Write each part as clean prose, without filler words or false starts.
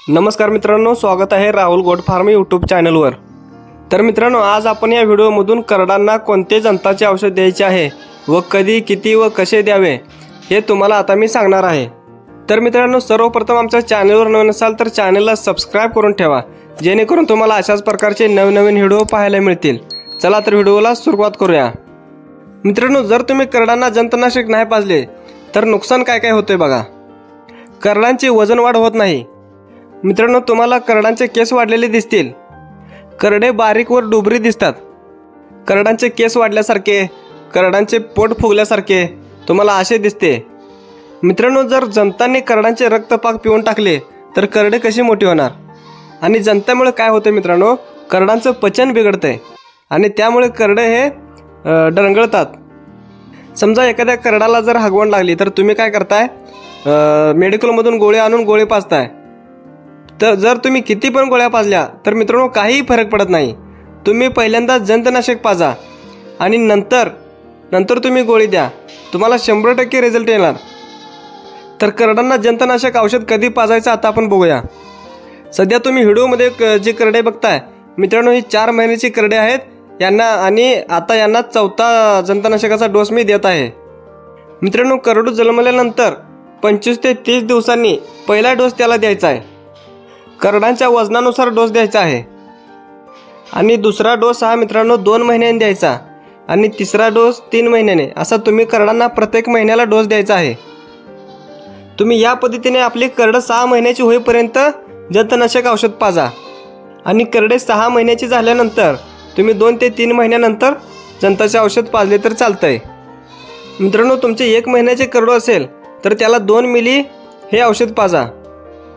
नमस्कार मित्रांनो, स्वागत आहे राहुल गोट फार्म यूट्यूब चॅनलवर। तर मित्रांनो, आज आपण या व्हिडिओमधून करडांना कोणते जंताचे औषध द्यायचे आहे व कधी, किती व कसे द्यावे हे तुम्हाला आता मी सांगणार आहे। तर मित्रांनो, सर्वप्रथम आमच्या चॅनलवर नवीन असाल तर चॅनलला सबस्क्राइब करून ठेवा, जेणेकरून तुम्हाला अशाच प्रकारचे नवनवीन व्हिडिओ पाहायला मिळतील। चला तर व्हिडिओला सुरुवात करूया। मित्रांनो, जर तुम्ही करडांना जंतनाशक नाही पाजले तर नुकसान काय काय होते बघा। करडांची वजन वाढ होत नाही। मित्रांनो, तुम्हाला करडांचे केस वाढलेले दिसतील। करडे बारीक व डुबरी दिसतात। करडांचे केस वाढल्यासारखे, करडांचे पोट फुगल्यासारखे तुम्हाला असे दिसते। मित्रांनो, जर जंतांनी करडांचे रक्तपाक पिऊन टाकले तर करडे कशी मोठी होणार? आणि जंतामुळे काय होते मित्रांनो, करडांचं पचन बिघडते आणि त्यामुळे करडे हे डरंगळतात। समजा एखाद्या करडाला जर हगवण लागली तर तुम्ही काय करताय, मेडिकलमधून गोळी आणून गोळी पाजताय। तर जर तुम्ही किती पण गोळ्या पाजल्या तर मित्रांनो काही फरक पडत नाही। तुम्ही पहिल्यांदा जंतनाशक पाजा आणि नंतर तुम्ही गोळी द्या, तुम्हाला 100% रिझल्ट येणार। तर करडांना जंतनाशक औषध कधी पाजायचं आता आपण बघूया। सध्या तुम्ही व्हिडिओमध्ये जे करडे बघताय मित्रांनो, ही 4 महिन्याची करडे आहेत यांना, आणि आता यांना 4था जंतनाशकाचा डोस मी देत आहे। मित्रांनो, करडू जन्मल्यानंतर 25 ते 30 दिवसांनी पहिला डोस त्याला द्यायचा आहे। करडांच्या वजनानुसार डोस द्यायचा आहे। आणि दुसरा डोस हा मित्रांनो 2 महिन्यांनी द्यायचा आणि तिसरा डोस 3 महिन्याने, असा तुम्ही करडांना प्रत्येक महिन्याला डोस द्यायचा आहे। तुम्ही या पद्धतीने आपली करड 6 महिन्याची होईपर्यंत जंतनाशक औषध पाजा आणि करडे 6 महिन्याची झाल्यानंतर तुम्ही 2 ते 3 महिन्यानंतर जंताचे औषध पाजले तर चालतंय। मित्रांनो, तुमचे 1 महिन्याचे करडू असेल तर त्याला 2 मिली हे औषध पाजा।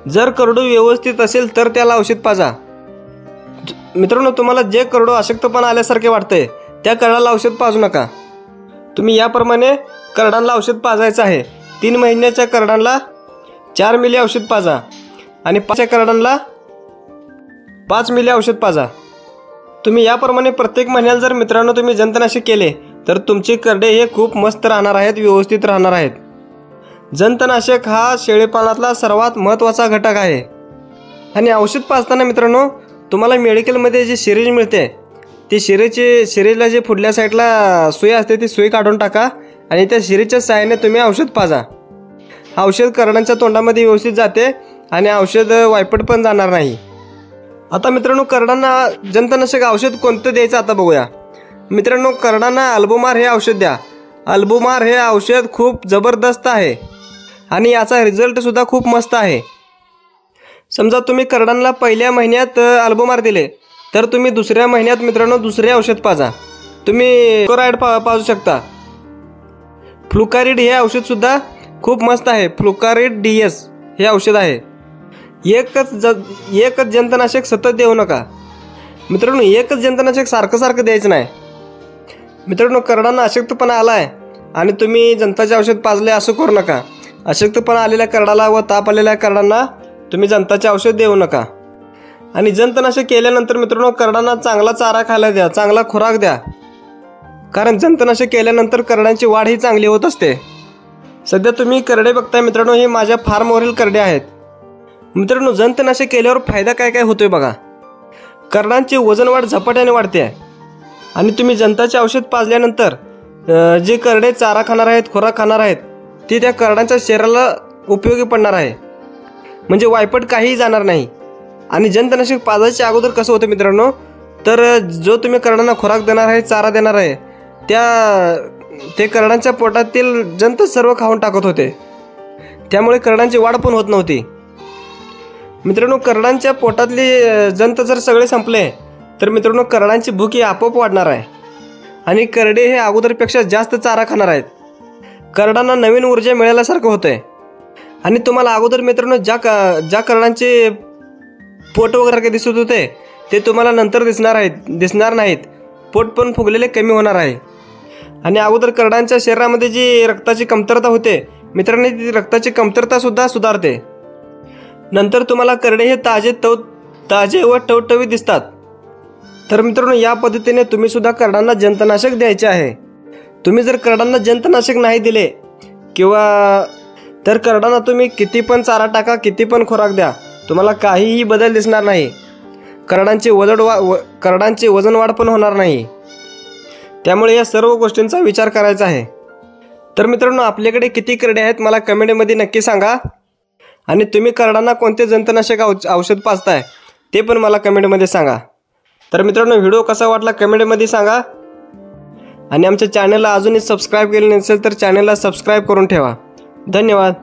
जर करडू व्यवस्थित असेल तर त्याला औषध पाजा। मित्रांनो, तुम्हाला जे करडू अशक्तपणा आल्यासारखे वाटते त्या करडाला औषध पाजू नका। तुम्ही याप्रमाणे करडांना औषध पाजायचं आहे। 3 महिन्याच्या करडांना 4 मिली औषध पाजा आणि 5 करडांना 5 मिली औषध पाजा। तुम्ही याप्रमाणे प्रत्येक महिन्याला जर मित्रांनो तुम्ही जंतनाशक केले तर तुमचे करडे हे खूप मस्त राहणार आहेत, व्यवस्थित राहणार आहेत। जंतनाशक हा शेळीपालनातला सर्वात महत्त्वाचा घटक आहे। आणि औषध पाजताना मित्रांनो, तुम्हाला मेडिकलमध्ये जी सिरीज मिळते ती सिरीजला जे पुढल्या साईडला सुई असते ती सुई काढून टाका आणि त्या सिरीजच्या सहाय्याने तुम्ही औषध पाजा। औषध करडांच्या तोंडामध्ये व्यवस्थित जाते आणि औषध वायपट पण जाणार नाही। आता मित्रांनो, करडांना जंतनाशक औषध कोणतं द्यायचं आता बघूया। मित्रांनो, करडांना अल्बोमार हे औषध द्या। अल्बोमार हे औषध खूप जबरदस्त आहे आणि याचा रिझल्ट सुद्धा खूप मस्त आहे। समजा तुम्ही करडांना पहिल्या महिन्यात अल्बोमार दिले तर तुम्ही दुसऱ्या महिन्यात मित्रांनो दुसरे औषध पाजा। तुम्ही फ्लुकाराइड पाजू शकता। फ्लुकारिड हे औषध सुद्धा खूप मस्त आहे। फ्लुकारिड DS हे औषध आहे। एकच जंतनाशक सतत देऊ नका मित्रांनो। एकच जंतनाशक सारखं द्यायचं नाही। मित्रांनो, करडांना अशक्तपणा आला आहे आणि तुम्ही जंताचे औषध पाजले असं करू नका। अशक्तपणा आलेल्या करडाला व ताप आलेल्या करडांना तुम्ही जंताचे औषध देऊ नका। आणि जंतनाशक केल्यानंतर मित्रांनो करडांना चांगला चारा खायला द्या, चांगला खुराक द्या, कारण जंतनाशक केल्यानंतर करडांची वाढ ही चांगली होत असते। सध्या तुम्ही करडे बघताय मित्रांनो, हे माझ्या फार्मवरील करडे आहेत। मित्रांनो, जंतनाशक केल्यावर फायदा काय काय होतोय बघा। करडांची वजन वाढ झपाट्याने वाढते आणि तुम्ही जंताचे औषध पाजल्यानंतर जे करडे चारा खाणार आहेत, खुराक खाणार आहेत, ते त्या करडांच्या शरीराला उपयोगी पडणार आहे, म्हणजे वायपट काहीही जाणार नाही। आणि जंतनाशक पाजायच्या अगोदर कसं होतं मित्रांनो, तर जो तुम्ही करडांना खुराक देणार आहे, चारा देणार आहे, ते करडांच्या पोटातील जंत सर्व खाऊन टाकत होते, त्यामुळे करडांची वाढ पण होत नव्हती। मित्रांनो, करडांच्या पोटातली जंत जर सगळे संपले तर मित्रांनो करडांची भूक ही आपोआप वाढणार आहे आणि करडे हे अगोदरपेक्षा जास्त चारा खाणार आहेत। करडांना नवीन ऊर्जा मिळाल्यासारखं होतंय। आणि तुम्हाला अगोदर मित्रांनो ज्या करडांचे पोट वगैरे दिसत होते ते तुम्हाला नंतर दिसणार नाहीत। पोट पण फुगलेले कमी होणार आहे। आणि अगोदर करडांच्या शरीरामध्ये जी रक्ताची कमतरता होते मित्रांनो, ती रक्ताची कमतरता सुद्धा सुधारते। नंतर तुम्हाला करडे हे ताजे व टवटवीत दिसतात। तर मित्रांनो, या पद्धतीने तुम्ही सुद्धा करडांना जंतनाशक द्यायचे आहे। तुम्ही जर करडांना जंतनाशक नाही दिले किंवा तर करडांना तुम्ही किती पण चारा टाका, किती पण खुराक द्या, तुम्हाला काहीही बदल दिसणार नाही. करडांची वजन वाढ पण होणार नाही. त्यामुळे या सर्व गोष्टींचा विचार करायचा आहे. तर मित्रांनो, आपल्याकडे किती करडे आहेत मला कमेंटमध्ये नक्की सांगा. आणि तुम्ही करडांना कोणते जंतुनाशक औषध पाजताय ते पण मला कमेंटमध्ये सांगा. तर मित्रांनो, व्हिडिओ कसा वाटला कमेंटमध्ये सांगा. आणि आमच्या चॅनलला अजूनही सबस्क्राईब केले नसेल तर चॅनलला सबस्क्राईब करून ठेवा. धन्यवाद.